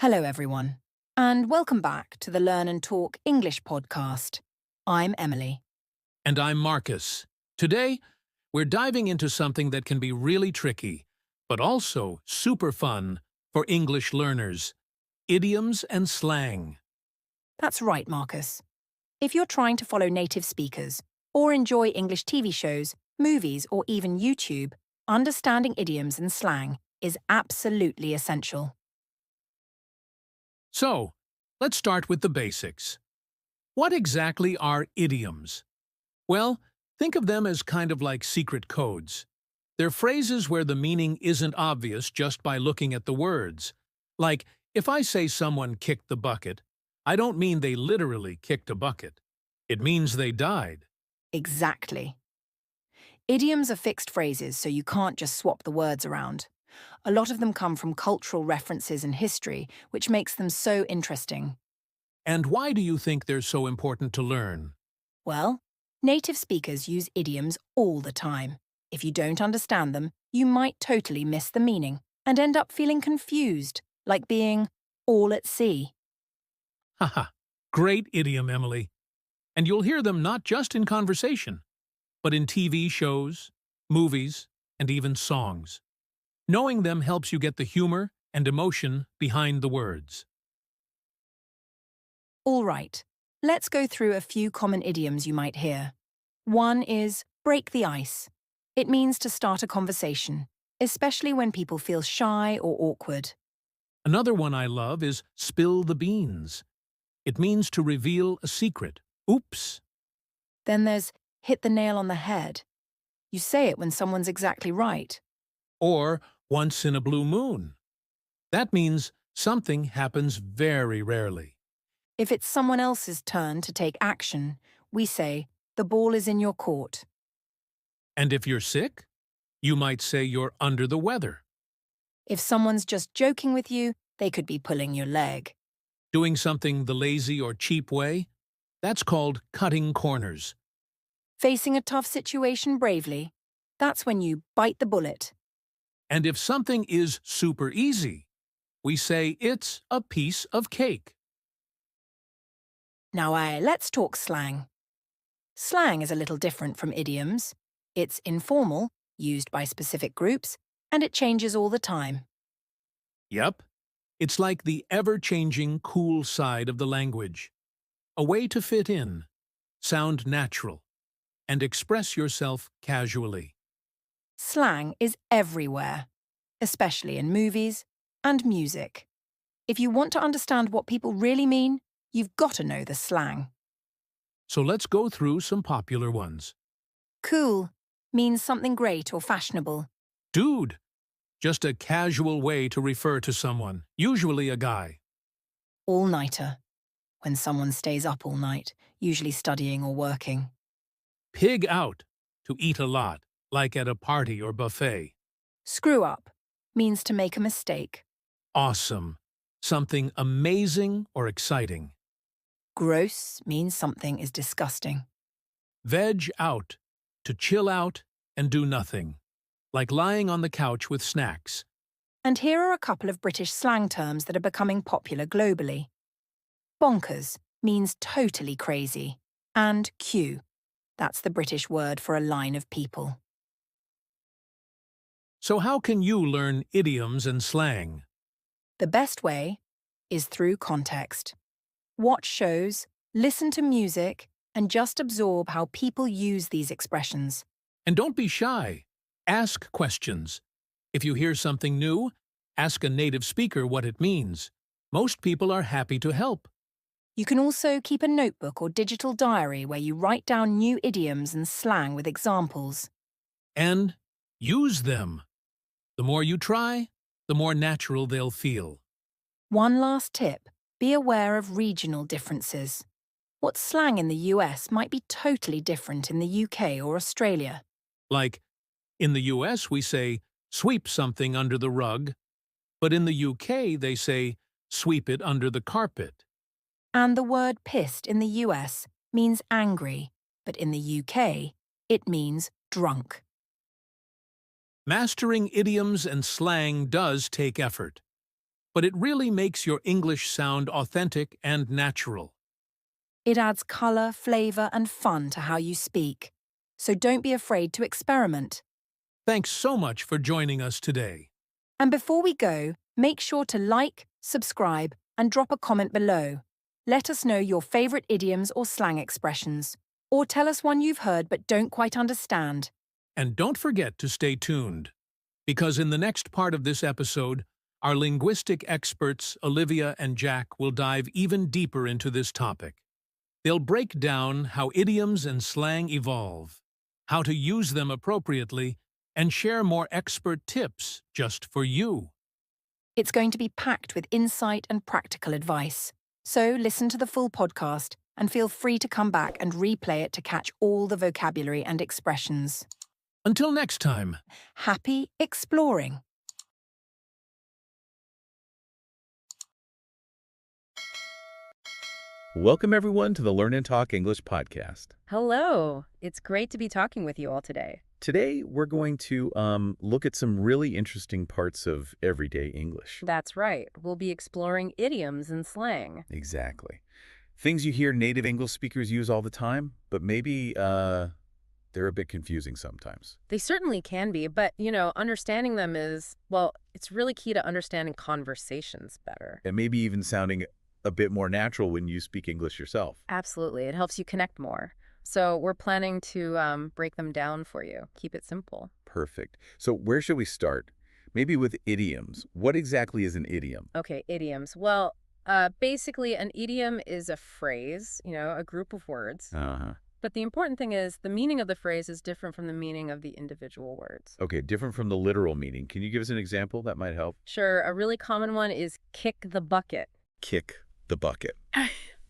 Hello, everyone, and welcome back to the Learn and Talk English podcast. I'm Emily. And I'm Marcus. Today, we're diving into something that can be really tricky, but also super fun for English learners: idioms and slang. That's right, Marcus. If you're trying to follow native speakers or enjoy English TV shows, movies, or even YouTube, understanding idioms and slang is absolutely essential. So, let's start with the basics. What exactly are idioms? Well, think of them as kind of like secret codes. They're phrases where the meaning isn't obvious just by looking at the words. Like, if I say someone kicked the bucket, I don't mean they literally kicked a bucket. It means they died. Exactly. Idioms are fixed phrases, so you can't just swap the words around. A lot of them come from cultural references and history, which makes them so interesting. And why do you think they're so important to learn? Well, native speakers use idioms all the time. If you don't understand them, you might totally miss the meaning and end up feeling confused, like being all at sea. Haha, great idiom, Emily. And you'll hear them not just in conversation, but in TV shows, movies, and even songs. Knowing them helps you get the humor and emotion behind the words. All right, let's go through a few common idioms you might hear. One is break the ice. It means to start a conversation, especially when people feel shy or awkward. Another one I love is spill the beans. It means to reveal a secret. Oops. Then there's hit the nail on the head. You say it when someone's exactly right. Or once in a blue moon. That means something happens very rarely. If it's someone else's turn to take action, we say, the ball is in your court. And if you're sick, you might say you're under the weather. If someone's just joking with you, they could be pulling your leg. Doing something the lazy or cheap way, that's called cutting corners. Facing a tough situation bravely, that's when you bite the bullet. And if something is super easy, we say it's a piece of cake. Now, let's talk slang. Slang is a little different from idioms. It's informal, used by specific groups, and it changes all the time. Yep, it's like the ever-changing cool side of the language. A way to fit in, sound natural, and express yourself casually. Slang is everywhere, especially in movies and music. If you want to understand what people really mean, you've got to know the slang. So let's go through some popular ones. Cool means something great or fashionable. Dude, just a casual way to refer to someone, usually a guy. All-nighter, when someone stays up all night, usually studying or working. Pig out, to eat a lot, like at a party or buffet. Screw up means to make a mistake. Awesome, something amazing or exciting. Gross means something is disgusting. Veg out, to chill out and do nothing, like lying on the couch with snacks. And here are a couple of British slang terms that are becoming popular globally. Bonkers means totally crazy, and queue. That's the British word for a line of people. So how can you learn idioms and slang? The best way is through context. Watch shows, listen to music, and just absorb how people use these expressions. And don't be shy. Ask questions. If you hear something new, ask a native speaker what it means. Most people are happy to help. You can also keep a notebook or digital diary where you write down new idioms and slang with examples. And use them. The more you try, the more natural they'll feel. One last tip, be aware of regional differences. What's slang in the US might be totally different in the UK or Australia. Like, in the US we say, sweep something under the rug, but in the UK they say, sweep it under the carpet. And the word pissed in the US means angry, but in the UK, it means drunk. Mastering idioms and slang does take effort. but it really makes your English sound authentic and natural. It adds colour, flavour and fun to how you speak. So don't be afraid to experiment. Thanks so much for joining us today. And before we go, make sure to like, subscribe and drop a comment below. Let us know your favourite idioms or slang expressions. Or tell us one you've heard but don't quite understand. And don't forget to stay tuned, because in the next part of this episode, our linguistic experts, Olivia and Jack, will dive even deeper into this topic. They'll break down how idioms and slang evolve, how to use them appropriately, and share more expert tips just for you. It's going to be packed with insight and practical advice. So listen to the full podcast and feel free to come back and replay it to catch all the vocabulary and expressions. Until next time. Happy exploring! Welcome, everyone, to the Learn and Talk English podcast. Hello. It's great to be talking with you all today. Today, we're going to look at some really interesting parts of everyday English. That's right. We'll be exploring idioms and slang. Exactly. Things you hear native English speakers use all the time, but maybe they're a bit confusing sometimes. They certainly can be, but, understanding them is, well, it's really key to understanding conversations better. And maybe even sounding a bit more natural when you speak English yourself. Absolutely. It helps you connect more. So we're planning to break them down for you. Keep it simple. Perfect. So where should we start? Maybe with idioms. What exactly is an idiom? Okay, idioms. Well, basically, an idiom is a phrase, a group of words. Uh-huh. But the important thing is the meaning of the phrase is different from the meaning of the individual words. Okay, different from the literal meaning. Can you give us an example that might help? Sure. A really common one is kick the bucket. Kick the bucket.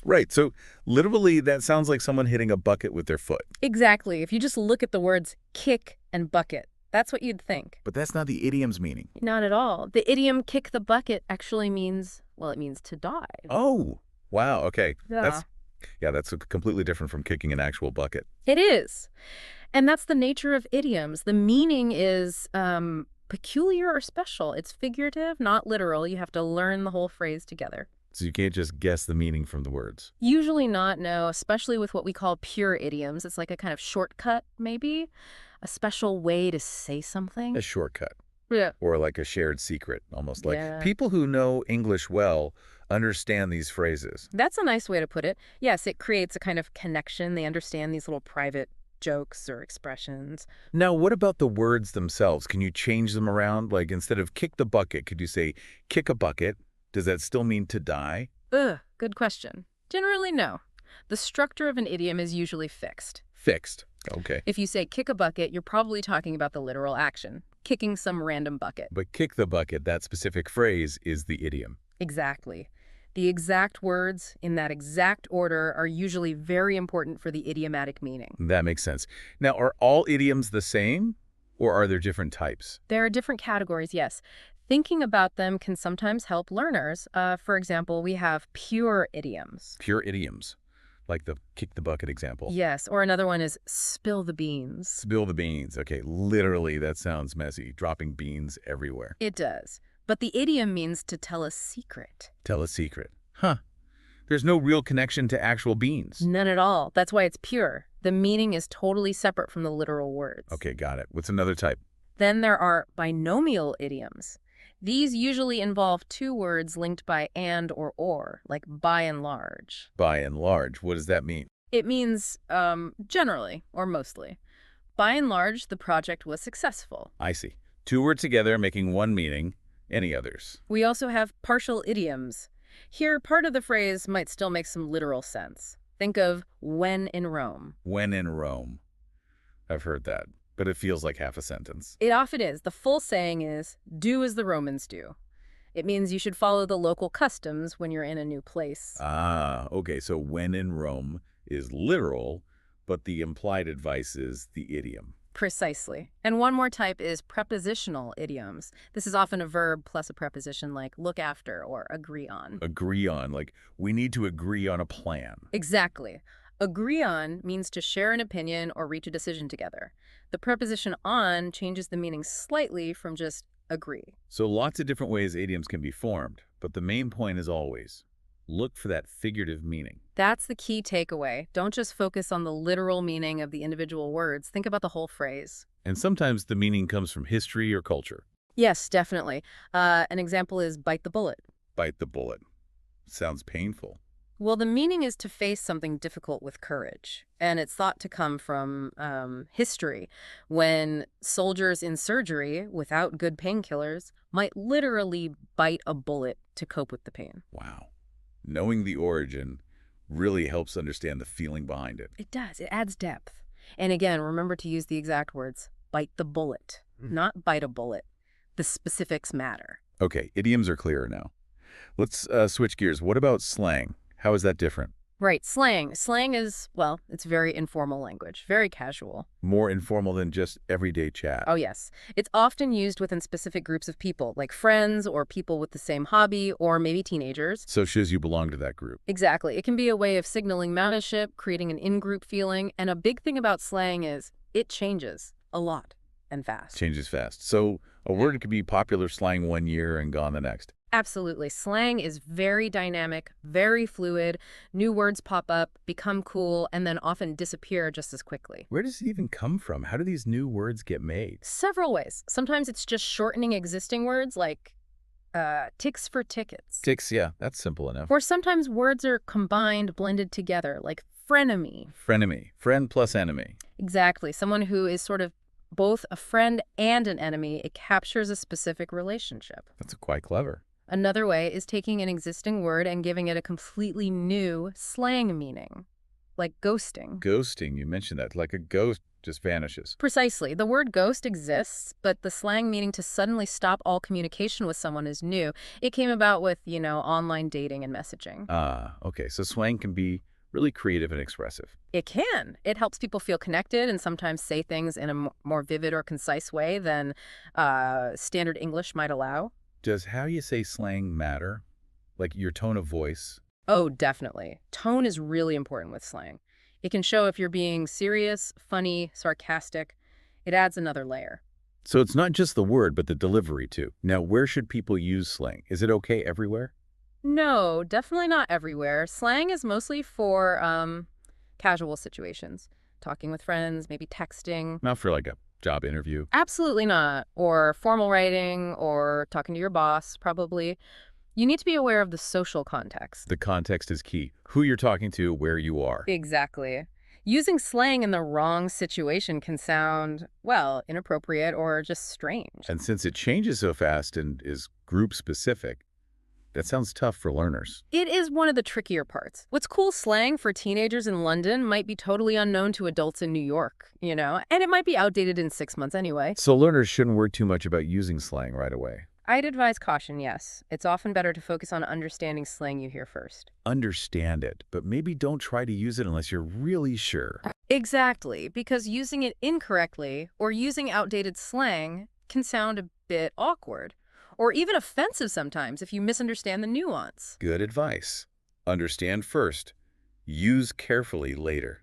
Right. So literally, that sounds like someone hitting a bucket with their foot. Exactly. If you just look at the words kick and bucket, that's what you'd think. But that's not the idiom's meaning. Not at all. The idiom kick the bucket actually means, well, it means to dive. Oh, wow. Okay. Yeah. That's completely different from kicking an actual bucket. It is. And that's the nature of idioms. The meaning is peculiar or special. It's figurative, not literal. You have to learn the whole phrase together. So you can't just guess the meaning from the words. Usually not, no, especially with what we call pure idioms. It's like a kind of shortcut, maybe, a special way to say something. A shortcut. Yeah. Or like a shared secret, almost like Yeah. people who know English well understand these phrases. That's a nice way to put it. Yes, it creates a kind of connection. They understand these little private jokes or expressions. Now, what about the words themselves? Can you change them around? Like instead of kick the bucket, could you say kick a bucket? Does that still mean to die? Good question. Generally, no. The structure of an idiom is usually fixed. Fixed. Okay. If you say kick a bucket, you're probably talking about the literal action, kicking some random bucket. But kick the bucket, that specific phrase, is the idiom. Exactly. The exact words in that exact order are usually very important for the idiomatic meaning. That makes sense. Now, are all idioms the same, or are there different types? There are different categories, yes. Thinking about them can sometimes help learners. For example, we have pure idioms. Pure idioms, like the kick the bucket example. Yes, or another one is spill the beans. Spill the beans. Okay, literally, that sounds messy. Dropping beans everywhere. It does. But the idiom means to tell a secret. Tell a secret. Huh. There's no real connection to actual beans. None at all. That's why it's pure. The meaning is totally separate from the literal words. Okay, got it. What's another type? Then there are binomial idioms. These usually involve two words linked by and or, like by and large. By and large, what does that mean? It means generally or mostly. By and large, the project was successful. I see. Two words together making one meaning. Any others? We also have partial idioms. Here, part of the phrase might still make some literal sense. Think of when in Rome. When in Rome. I've heard that, but it feels like half a sentence. It often is. The full saying is, do as the Romans do. It means you should follow the local customs when you're in a new place. Ah, okay, so when in Rome is literal, but the implied advice is the idiom. Precisely. And one more type is prepositional idioms. This is often a verb plus a preposition like look after or agree on. Agree on, like we need to agree on a plan. Exactly. Agree on means to share an opinion or reach a decision together. The preposition on changes the meaning slightly from just agree. So lots of different ways idioms can be formed. But the main point is always, look for that figurative meaning. That's the key takeaway. Don't just focus on the literal meaning of the individual words. Think about the whole phrase. And sometimes the meaning comes from history or culture. Yes, definitely. An example is bite the bullet. Bite the bullet. Sounds painful. Well, the meaning is to face something difficult with courage. And it's thought to come from history, when soldiers in surgery, without good painkillers, might literally bite a bullet to cope with the pain. Wow. Knowing the origin really helps understand the feeling behind it. It does. It adds depth. And again, remember to use the exact words, bite the bullet, not bite a bullet. The specifics matter. Okay, idioms are clearer now. Let's switch gears. What about slang? How is that different? Right, slang. Slang is, well, it's very informal language, very casual. More informal than just everyday chat. Oh, yes. It's often used within specific groups of people, like friends or people with the same hobby or maybe teenagers. So it shows you belong to that group. Exactly. It can be a way of signaling membership, creating an in-group feeling, and a big thing about slang is it changes a lot and fast. Changes fast. So a word could be popular slang one year and gone the next. Absolutely. Slang is very dynamic, very fluid. New words pop up, become cool, and then often disappear just as quickly. Where does it even come from? How do these new words get made? Several ways. Sometimes it's just shortening existing words like ticks for tickets. Ticks, yeah, that's simple enough. Or sometimes words are combined, blended together, like frenemy. Frenemy. Friend plus enemy. Exactly. Someone who is sort of both a friend and an enemy. It captures a specific relationship. That's quite clever. Another way is taking an existing word and giving it a completely new slang meaning, like ghosting. Ghosting, you mentioned that. Like a ghost just vanishes. Precisely. The word ghost exists, but the slang meaning to suddenly stop all communication with someone is new. It came about with, online dating and messaging. Ah, okay. So slang can be really creative and expressive. It can. It helps people feel connected and sometimes say things in a more vivid or concise way than standard English might allow. Does how you say slang matter? Like your tone of voice? Oh, definitely. Tone is really important with slang. It can show if you're being serious, funny, sarcastic. It adds another layer. So it's not just the word, but the delivery too. Now, where should people use slang? Is it okay everywhere? No, definitely not everywhere. Slang is mostly for casual situations. Talking with friends, maybe texting. Not for like a job interview. Absolutely not. Or formal writing or talking to your boss, probably. You need to be aware of the social context. The context is key. Who you're talking to, where you are. Exactly. Using slang in the wrong situation can sound, well, inappropriate or just strange. And since it changes so fast and is group specific, that sounds tough for learners. It is one of the trickier parts. What's cool slang for teenagers in London might be totally unknown to adults in New York, and it might be outdated in 6 months anyway. So learners shouldn't worry too much about using slang right away. I'd advise caution, yes. It's often better to focus on understanding slang you hear first. Understand it, but maybe don't try to use it unless you're really sure. Exactly, because using it incorrectly or using outdated slang can sound a bit awkward. Or even offensive sometimes if you misunderstand the nuance. Good advice. Understand first. Use carefully later.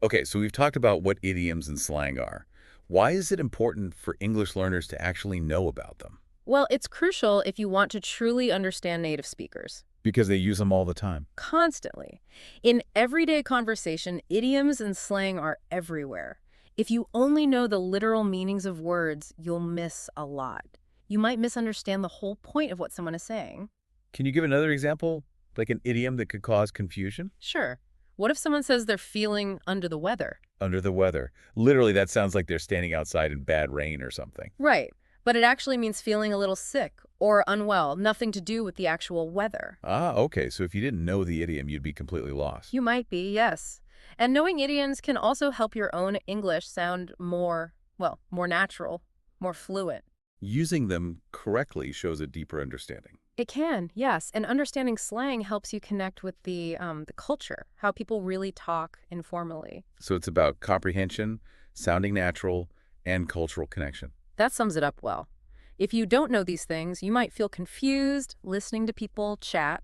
Okay, so we've talked about what idioms and slang are. Why is it important for English learners to actually know about them? Well, it's crucial if you want to truly understand native speakers. Because they use them all the time. Constantly. In everyday conversation, idioms and slang are everywhere. If you only know the literal meanings of words, you'll miss a lot. You might misunderstand the whole point of what someone is saying. Can you give another example? Like an idiom that could cause confusion? Sure. What if someone says they're feeling under the weather? Under the weather. Literally, that sounds like they're standing outside in bad rain or something. Right. But it actually means feeling a little sick or unwell, nothing to do with the actual weather. Ah, okay. So if you didn't know the idiom, you'd be completely lost. You might be, yes. And knowing idioms can also help your own English sound more natural, more fluent. Using them correctly shows a deeper understanding. It can, yes. And understanding slang helps you connect with the culture, how people really talk informally. So it's about comprehension, sounding natural, and cultural connection. That sums it up well. If you don't know these things, you might feel confused listening to people chat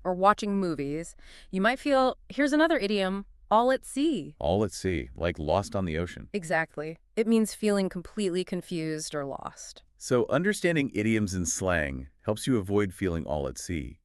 or watching movies. You might feel, here's another idiom, all at sea. All at sea, like lost on the ocean. Exactly. It means feeling completely confused or lost. So understanding idioms and slang helps you avoid feeling all at sea.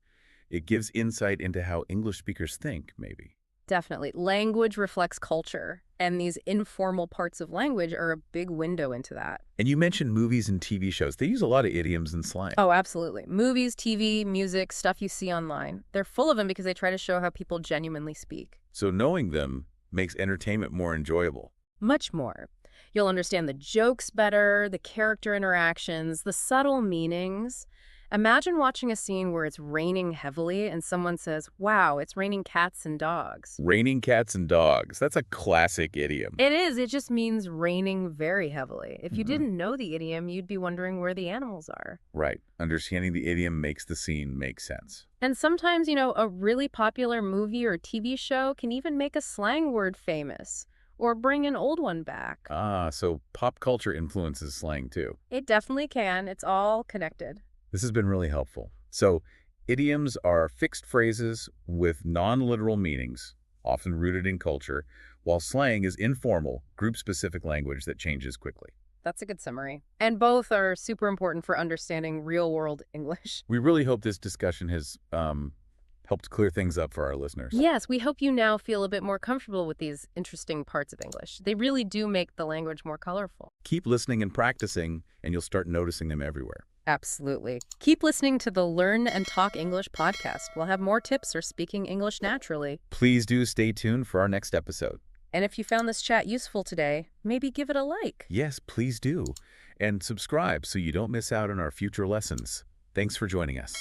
It gives insight into how English speakers think, maybe. Definitely. Language reflects culture, and these informal parts of language are a big window into that. And you mentioned movies and TV shows. They use a lot of idioms and slang. Oh, absolutely. Movies, TV, music, stuff you see online. They're full of them because they try to show how people genuinely speak. So knowing them makes entertainment more enjoyable. Much more. You'll understand the jokes better, the character interactions, the subtle meanings. Imagine watching a scene where it's raining heavily and someone says, "Wow, it's raining cats and dogs." Raining cats and dogs. That's a classic idiom. It is. It just means raining very heavily. If you Mhm. didn't know the idiom, you'd be wondering where the animals are. Right. Understanding the idiom makes the scene make sense. And sometimes, a really popular movie or TV show can even make a slang word famous or bring an old one back. Ah, so pop culture influences slang too. It definitely can. It's all connected. This has been really helpful. So, idioms are fixed phrases with non-literal meanings, often rooted in culture, while slang is informal, group-specific language that changes quickly. That's a good summary. And both are super important for understanding real-world English. We really hope this discussion has helped clear things up for our listeners. Yes, we hope you now feel a bit more comfortable with these interesting parts of English. They really do make the language more colorful. Keep listening and practicing, and you'll start noticing them everywhere. Absolutely. Keep listening to the Learn and Talk English podcast. We'll have more tips for speaking English naturally. Please do stay tuned for our next episode. And if you found this chat useful today, maybe give it a like. Yes, please do. And subscribe so you don't miss out on our future lessons. Thanks for joining us.